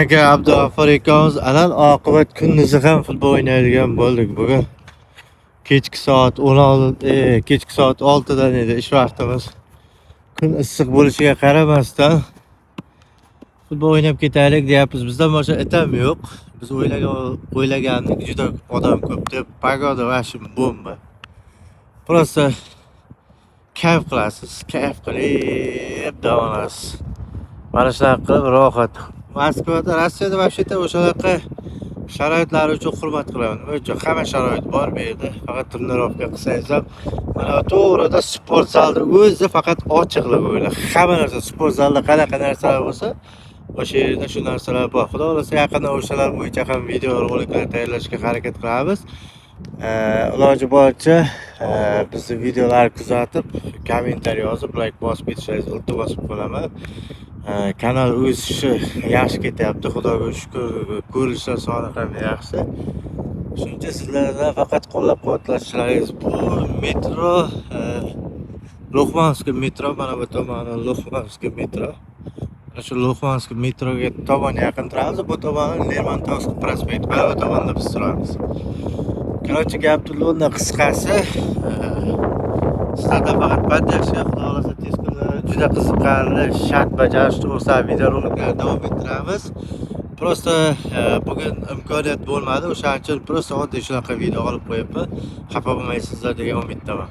Aka Abdug'affor ikkovimiz alal oqibat kunduzi ham futbol o'ynaydigan bo'ldik. Bugun kechki soat 16, kechki soat 6 dan edi ish vaqtimiz. Kun issiq bo'lishiga qaramasdan futbol o'ynab ketaylik deyapmiz. Bizdan boshqa itam yo'q. Biz o'ylagandik juda odam ko'p deb, pagoda vashim bomba. Просто kayf qilasiz, kayf qilib dam olasiz. Mana shunaqa qilib rohat. Moskvada, Rossiyada vashita o'shalarga sharoitlari uchun hurmat qilaman. O'cha hamma sharoit bor bu yerda. Faqat trenirovka qilsangiz ham mana to'g'rida sport zalda o'zi faqat ochiqlik o'yla. Hamma narsa sport zalda qanaqa narsalar bo'lsa, o'sha yerda shu narsalar bor. Xudo xolasa yaqinda o'shalar bo'yicha ham video roliklar tayyorlashga harakat qilamiz. Iloji boricha bizni videolar kuzatib, kommentariy yozib, like bosib ketishingizni iltimos qilaman. Kanal o'sishi yaxshi ketyapti, xudoga shukr. Ko'rishlar soni ham yaxshi. Shuncha sizlardan faqat qo'llab-quvvatlashlaringiz bu metro, Luxmanskiy metro, mana bu tomoni Luxmanskiy metro. Shu Luxmanskiy metroga tomon yaqin turamiz, bu tomoni Lermontovskiy prospekt va bu tomonda biz turamiz. Короче, gapni lo'nda qisqasi, sizlardan faqat поддержка, xudo xolasa tez kunlarda juda qiziqarli shart bajarish to'g'risida videoroliklar davom ettiramiz. Просто bugun imkoniyat bo'lmadi, o'shaning uchun просто oddiy shunaqa video olib qo'yibman. Xafa bo'lmaysizlar degan umiddaman.